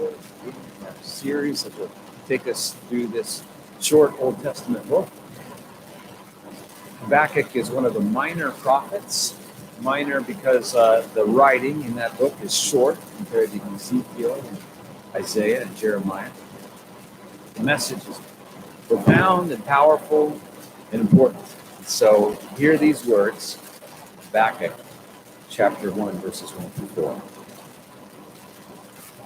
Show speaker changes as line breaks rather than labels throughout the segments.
for our series that will take us through this short Old Testament book. Habakkuk is one of the minor prophets. Minor because the writing in that book is short compared to Ezekiel and Isaiah and Jeremiah. The message is profound and powerful and important. So hear these words, Habakkuk chapter 1, verses 1 through 4.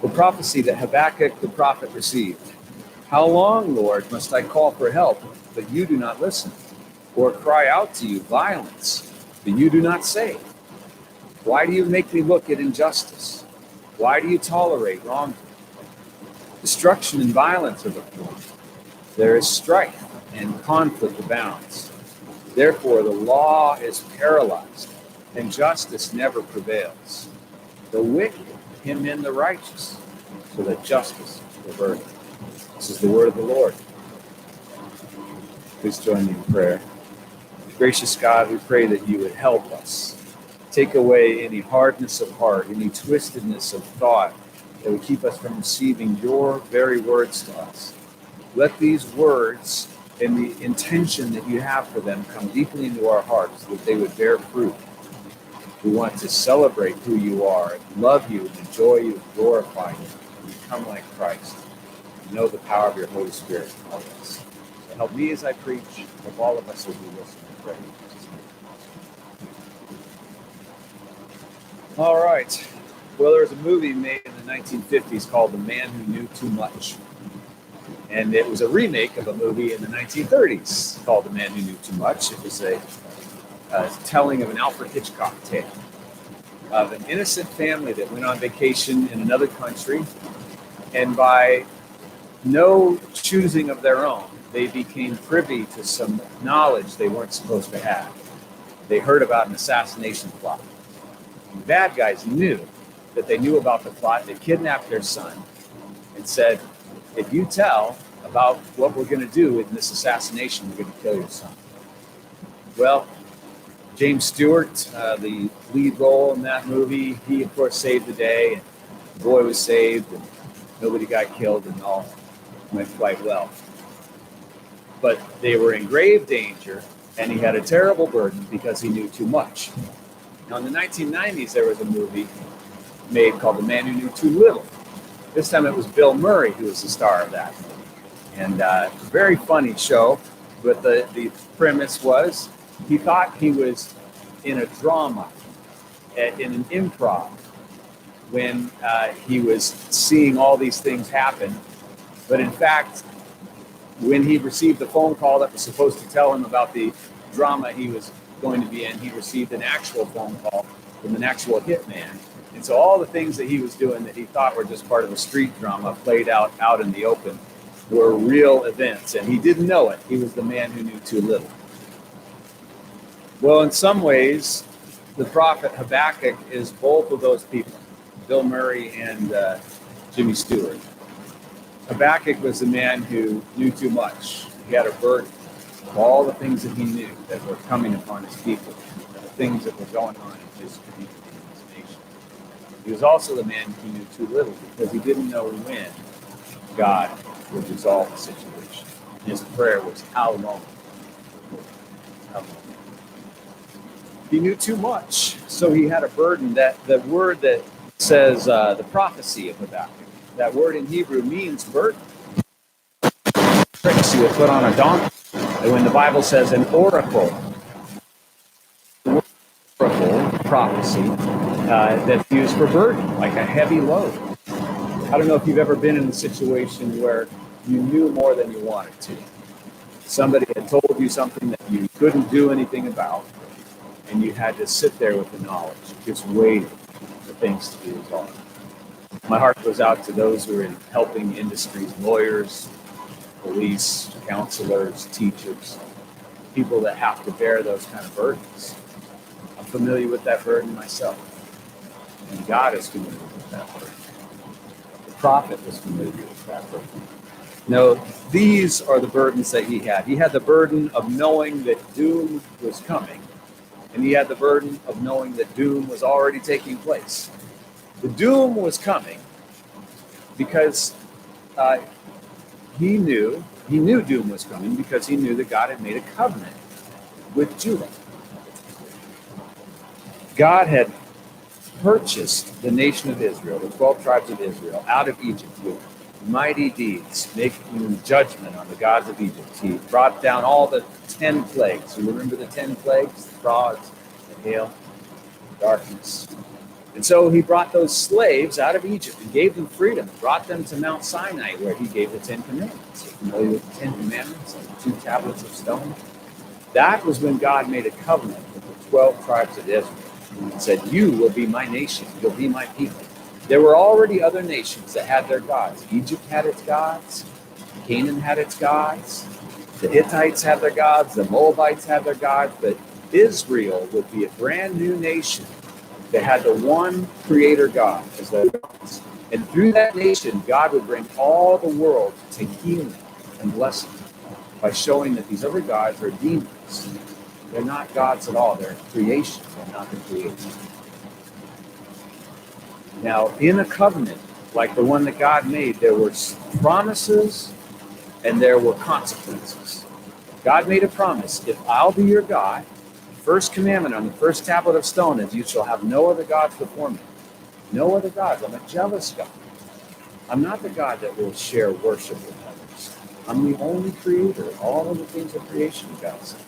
The prophecy that Habakkuk the prophet received. How long, Lord, must I call for help, but you do not listen? Or cry out to you violence, but you do not save? Why do you make me look at injustice? Why do you tolerate wrongdoing? Destruction and violence are before you. There is strife and conflict abounds. Therefore the law is paralyzed, and justice never prevails. The wicked hem in the righteous, so that justice will burden. This is the word of the Lord. Please join me in prayer. Gracious God, we pray that you would help us. Take away any hardness of heart, any twistedness of thought that would keep us from receiving your very words to us. Let these words and the intention that you have for them come deeply into our hearts, so that they would bear fruit. We want to celebrate who you are, and love you, and enjoy you, and glorify you, and become like Christ. Know the power of your Holy Spirit in all of us. So help me as I preach, help all of us as we listen and pray. All right. Well, there was a movie made in the 1950s called The Man Who Knew Too Much. And it was a remake of a movie in the 1930s called The Man Who Knew Too Much. It was a telling of an Alfred Hitchcock tale of an innocent family that went on vacation in another country, and by no choosing of their own, they became privy to some knowledge they weren't supposed to have. They heard about an assassination plot. The bad guys knew that they knew about the plot. They kidnapped their son and said, if you tell about what we're going to do in this assassination, we're going to kill your son. Well, James Stewart, the lead role in that movie, he of course saved the day, and the boy was saved, and nobody got killed, and all went quite well. But they were in grave danger, and he had a terrible burden because he knew too much. Now, in the 1990s, there was a movie made called The Man Who Knew Too Little. This time it was Bill Murray who was the star of that movie. And very funny show, but the premise was he thought he was in a drama, in an improv, when he was seeing all these things happen. But in fact, when he received the phone call that was supposed to tell him about the drama he was going to be in, he received an actual phone call from an actual hitman. And so all the things that he was doing that he thought were just part of a street drama played out in the open were real events. And he didn't know it. He was the man who knew too little. Well, in some ways, the prophet Habakkuk is both of those people, Bill Murray and Jimmy Stewart. Habakkuk was the man who knew too much. He had a burden of all the things that he knew that were coming upon his people, the things that were going on in his community. He was also the man who knew too little because he didn't know when God would resolve the situation. His prayer was, how long? How long? He knew too much, so he had a burden. That the word that says the prophecy of Habakkuk, that word in Hebrew means burden. Tricks you would put on a donkey. And when the Bible says an oracle prophecy, that's used for burden, like a heavy load. I don't know if you've ever been in a situation where you knew more than you wanted to. Somebody had told you something that you couldn't do anything about, and you had to sit there with the knowledge, just waiting for things to be resolved. My heart goes out to those who are in helping industries, lawyers, police, counselors, teachers, people that have to bear those kind of burdens. I'm familiar with that burden myself. And God is familiar with that burden. The prophet was familiar with that burden. No, these are the burdens that he had. He had the burden of knowing that doom was coming. And he had the burden of knowing that doom was already taking place. The doom was coming, because he knew doom was coming, because he knew that God had made a covenant with Judah. God had purchased the nation of Israel, the 12 tribes of Israel, out of Egypt with mighty deeds, making judgment on the gods of Egypt. He brought down all the 10 plagues. You remember the 10 plagues? The frogs, the hail, the darkness. And so he brought those slaves out of Egypt and gave them freedom, brought them to Mount Sinai, where he gave the 10 commandments. You're familiar with the 10 commandments and the 2 tablets of stone? That was when God made a covenant with the 12 tribes of Israel. And said, you will be my nation, you'll be my people. There were already other nations that had their gods. Egypt had its gods, Canaan had its gods, the Hittites had their gods, the Moabites had their gods, but Israel would be a brand new nation that had the one creator God as their gods. And through that nation, God would bring all the world to healing and blessing by showing that these other gods are demons. They're not gods at all. They're creation. They're not the creator. Now, in a covenant like the one that God made, there were promises and there were consequences. God made a promise. If I'll be your God, the first commandment on the first tablet of stone is, you shall have no other gods before me. No other gods. I'm a jealous God. I'm not the God that will share worship with others. I'm the only creator. All of the things of creation, God said.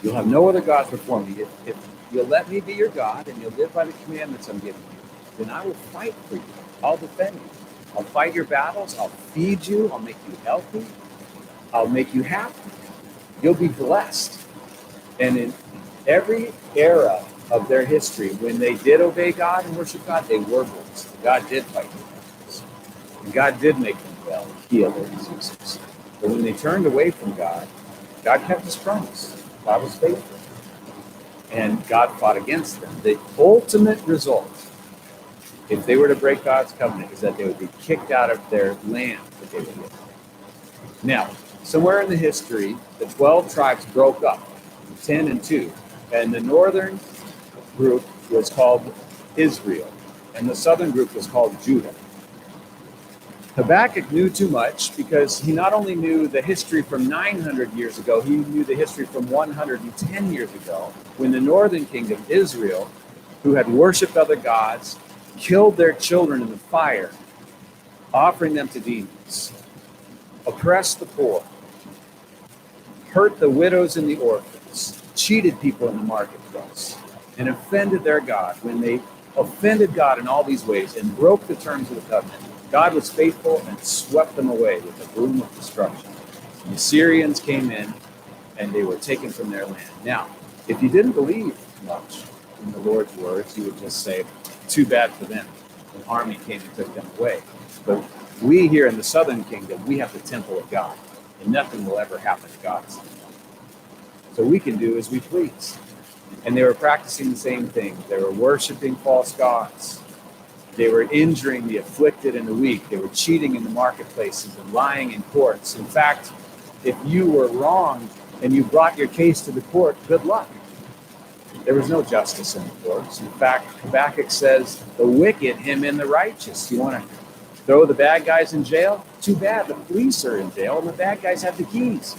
You'll have no other gods before me. If you'll let me be your God and you'll live by the commandments I'm giving you, then I will fight for you. I'll defend you. I'll fight your battles. I'll feed you. I'll make you healthy. I'll make you happy. You'll be blessed. And in every era of their history, when they did obey God and worship God, they were blessed. God did fight their battles. And God did make them well and heal their diseases. But when they turned away from God, God kept his promise. God was faithful. And God fought against them. The ultimate result, if they were to break God's covenant, is that they would be kicked out of their land that they were given. Now, somewhere in the history, the 12 tribes broke up, 10 and 2. And the northern group was called Israel. And the southern group was called Judah. Habakkuk knew too much, because he not only knew the history from 900 years ago, he knew the history from 110 years ago, when the northern kingdom, Israel, who had worshipped other gods, killed their children in the fire, offering them to demons, oppressed the poor, hurt the widows and the orphans, cheated people in the marketplace, and offended their God. When they offended God in all these ways and broke the terms of the covenant, God was faithful and swept them away with a broom of destruction. The Assyrians came in and they were taken from their land. Now, if you didn't believe much in the Lord's words, you would just say, too bad for them. An army came and took them away. But we here in the southern kingdom, we have the temple of God, and nothing will ever happen to God's. So we can do as we please. And they were practicing the same thing. They were worshiping false gods. They were injuring the afflicted and the weak. They were cheating in the marketplaces and lying in courts. In fact, if you were wrong and you brought your case to the court, good luck. There was no justice in the courts. In fact, Habakkuk says, the wicked hem in the righteous. You want to throw the bad guys in jail? Too bad. The police are in jail and the bad guys have the keys.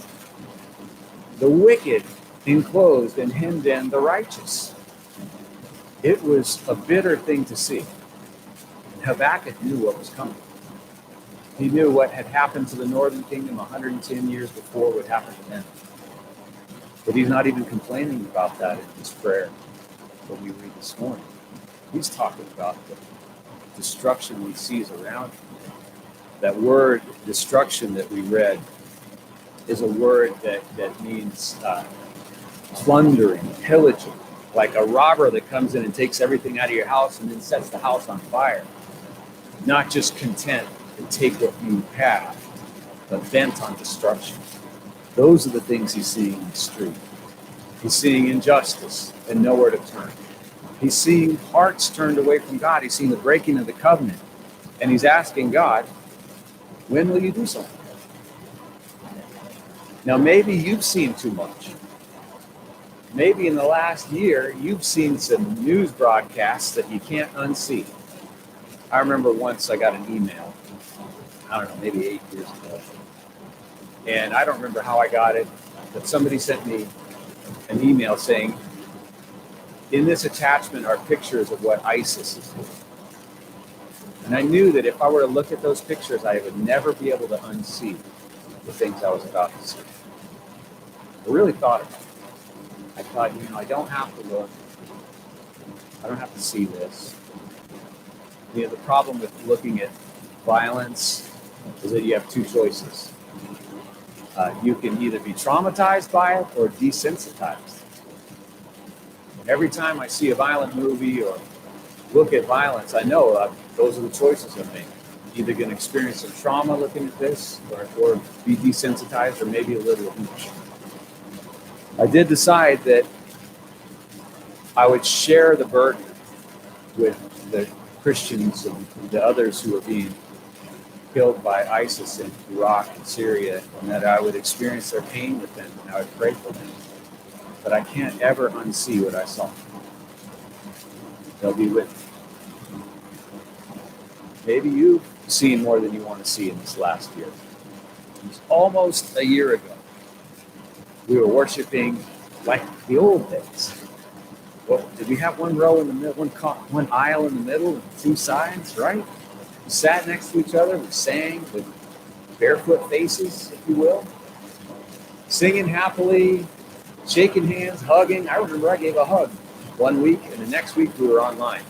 The wicked enclosed and hemmed in the righteous. It was a bitter thing to see. Habakkuk knew what was coming. He knew what had happened to the northern kingdom 110 years before would happen to them. But he's not even complaining about that in his prayer that we read this morning. He's talking about the destruction he sees around him. That word destruction that we read is a word that means plundering, pillaging, like a robber that comes in and takes everything out of your house and then sets the house on fire. Not just content to take what you have, but bent on destruction. Those are the things he's seeing in the street. He's seeing injustice and nowhere to turn. He's seeing hearts turned away from God. He's seeing the breaking of the covenant. And he's asking God, when will you do something? Now, maybe you've seen too much. Maybe in the last year, you've seen some news broadcasts that you can't unsee. I remember once I got an email, I don't know, maybe 8 years ago. And I don't remember how I got it, but somebody sent me an email saying, in this attachment are pictures of what ISIS is doing. And I knew that if I were to look at those pictures, I would never be able to unsee the things I was about to see. I really thought about it. I thought, I don't have to look. I don't have to see this. The problem with looking at violence is that you have two choices. You can either be traumatized by it or desensitized. Every time I see a violent movie or look at violence, I know those are the choices I'm making. Either going to experience some trauma looking at this or be desensitized or maybe a little of each. I did decide that I would share the burden with the Christians and the others who are being killed by ISIS in Iraq and Syria, and that I would experience their pain with them and I would pray for them. But I can't ever unsee what I saw. They'll be with me. Maybe you've seen more than you want to see in this last year. It was almost a year ago. We were worshiping like the old days. Well, did we have one row in the middle, one aisle in the middle, and two sides, right? We sat next to each other, we sang with barefoot faces, if you will, singing happily, shaking hands, hugging. I remember I gave a hug one week, and the next week we were online.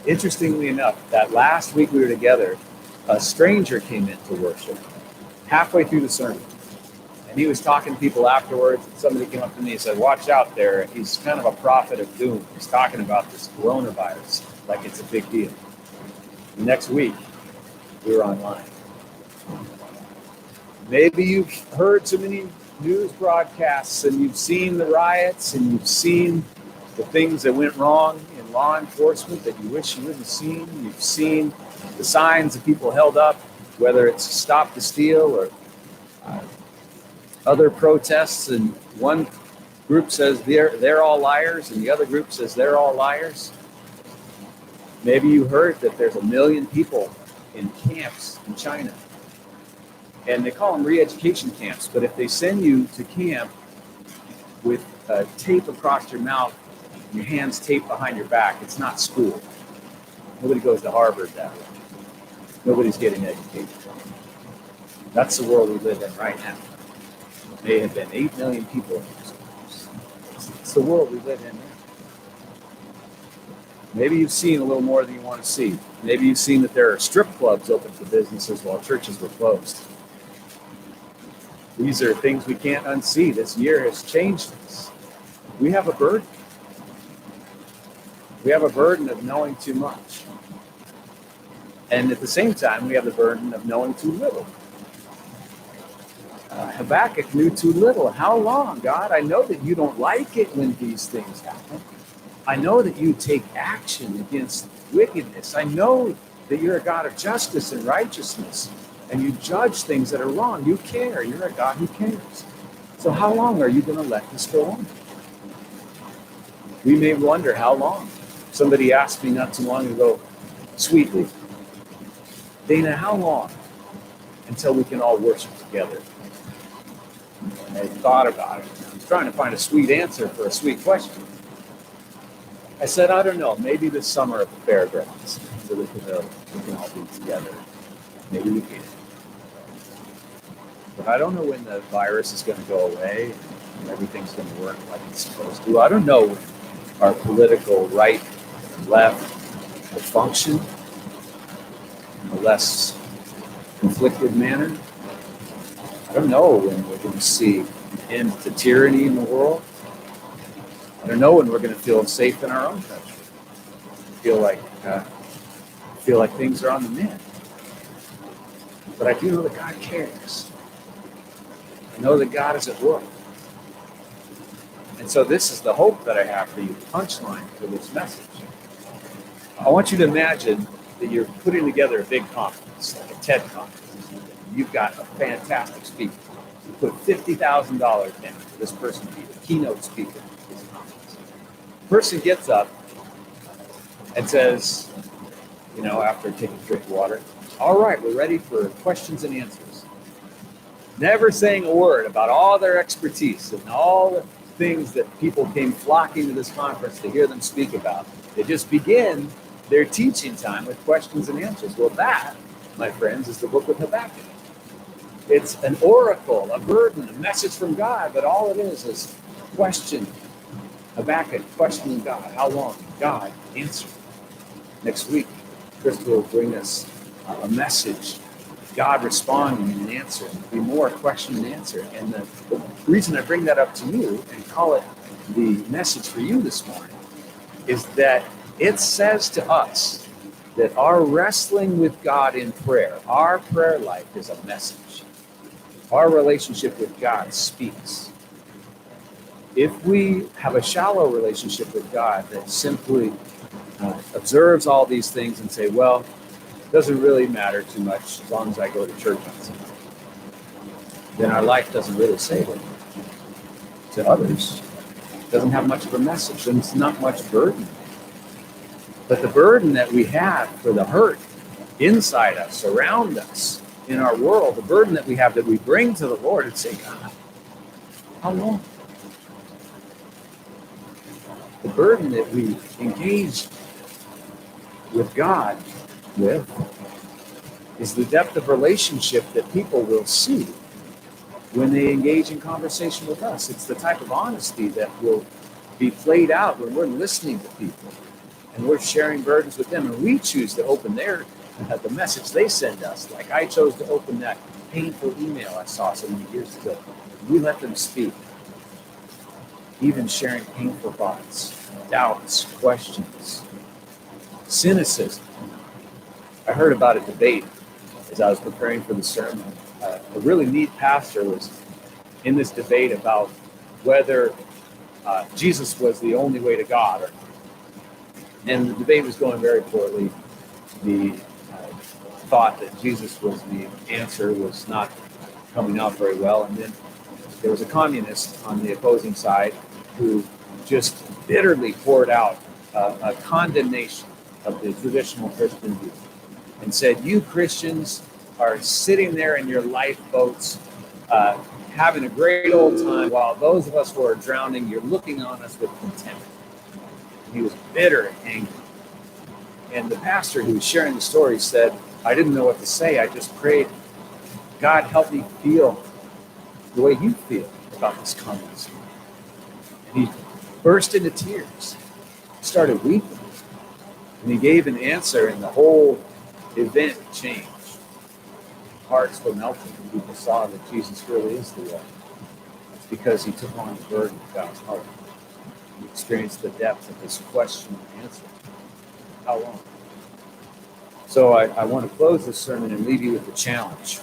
Interestingly enough, that last week we were together, a stranger came in to worship halfway through the sermon. And he was talking to people afterwards, and somebody came up to me and said, watch out there. He's kind of a prophet of doom. He's talking about this coronavirus like it's a big deal. The next week, we were online. Maybe you've heard so many news broadcasts and you've seen the riots and you've seen the things that went wrong in law enforcement that you wish you wouldn't have seen. You've seen the signs that people held up, whether it's Stop the Steal or other protests, and one group says they're all liars and the other group says they're all liars. Maybe you heard that there's 1 million people in camps in China. And they call them re-education camps, but if they send you to camp with tape across your mouth, your hands taped behind your back, it's not school. Nobody goes to Harvard that way. Nobody's getting educated. That's the world we live in right now. May have been 8 million people in those schools. It's the world we live in now. Maybe you've seen a little more than you want to see. Maybe you've seen that there are strip clubs open for businesses while churches were closed. These are things we can't unsee. This year has changed us. We have a burden. We have a burden of knowing too much. And at the same time, we have the burden of knowing too little. Habakkuk knew too little. How long, God? I know that you don't like it when these things happen. I know that you take action against wickedness. I know that you're a God of justice and righteousness, and you judge things that are wrong. You care. You're a God who cares. So how long are you going to let this go on? We may wonder how long. Somebody asked me not too long ago, sweetly, Dana, how long until we can all worship together? And I thought about it. I was trying to find a sweet answer for a sweet question. I said, I don't know, maybe this summer at the fairgrounds, so we can all be together. Maybe we can. But I don't know when the virus is going to go away and everything's going to work like it's supposed to. I don't know when our political right and left will function in a less conflicted manner. I don't know when we're going to see an end to tyranny in the world. I don't know when we're going to feel safe in our own country. Feel like things are on the mend. But I do know that God cares. I know that God is at work. And so this is the hope that I have for you, the punchline for this message. I want you to imagine that you're putting together a big conference, like a TED conference. You've got a fantastic speaker. You put $50,000 down for this person to be the keynote speaker at this conference. The person gets up and says, after taking a drink of water. All right, we're ready for questions and answers. Never saying a word about all their expertise and all the things that people came flocking to this conference to hear them speak about. They just begin their teaching time with questions and answers. Well, that, my friends, is the book of Habakkuk. It's an oracle, a burden, a message from God, but all it is question. Habakkuk questioning God. How long? God answered. Next week, Krista will bring us a message. God responding and answering. It'll be more question and answer. And the reason I bring that up to you and call it the message for you this morning is that it says to us that our wrestling with God in prayer, our prayer life is a message. Our relationship with God speaks. If we have a shallow relationship with God that simply observes all these things and say, well, it doesn't really matter too much as long as I go to church on Sunday, then our life doesn't really save it. To others, it doesn't have much of a message, and it's not much burden. But the burden that we have for the hurt inside us, around us, in our world, the burden that we have that we bring to the Lord and say, God, how long? The burden that we engage with God with is the depth of relationship that people will see when they engage in conversation with us. It's the type of honesty that will be played out when we're listening to people and we're sharing burdens with them, and we choose to open the message they send us. Like I chose to open that painful email I saw so many years ago. We let them speak, even sharing painful thoughts, doubts, questions, cynicism. I heard about a debate as I was preparing for the sermon. A really neat pastor was in this debate about whether Jesus was the only way to God. And the debate was going very poorly. The thought that Jesus was the answer was not coming out very well. And then there was a communist on the opposing side who just bitterly poured out a condemnation of the traditional Christian view and said, you Christians are sitting there in your lifeboats having a great old time while those of us who are drowning, you're looking on us with contempt. He was bitter and angry. And the pastor who was sharing the story said, I didn't know what to say. I just prayed, God, help me feel the way you feel about this communism. And he burst into tears, started weeping. And he gave an answer, and the whole event changed. Hearts were melting, and people saw that Jesus really is the way. It's because he took on the burden of God's heart. He experienced the depth of this question and answer. How long? So I want to close this sermon and leave you with a challenge.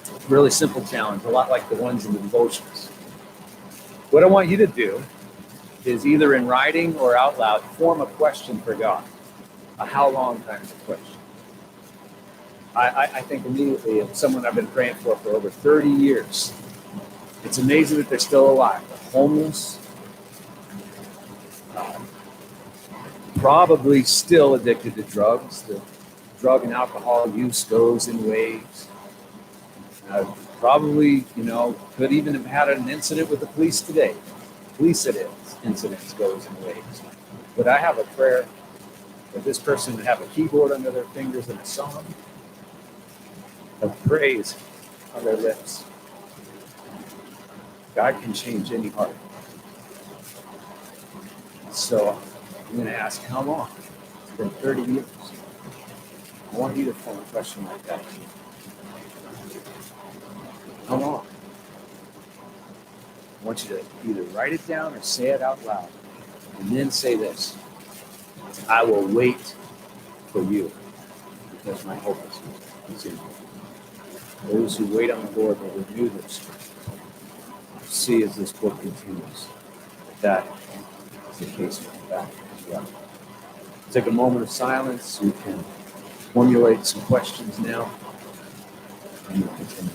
A really simple challenge, a lot like the ones in the devotions. What I want you to do is either in writing or out loud, form a question for God. A how long kind of a question. I think immediately of someone I've been praying for over 30 years. It's amazing that they're still alive. They're homeless. Probably still addicted to drugs. The drug and alcohol use goes in waves. Probably, could even have had an incident with the police today. Police incidents goes in waves. But I have a prayer that this person would have a keyboard under their fingers and a song of praise on their lips. God can change any heart. So I'm going to ask, how long? It's been 30 years. I want you to form a question like that. How long? I want you to either write it down or say it out loud. And then say this: I will wait for you, because my hope is in you. Those who wait on the Lord will renew their strength. See as this book continues that is the case for that as well. Take a moment of silence. You can formulate some questions now, and we'll continue.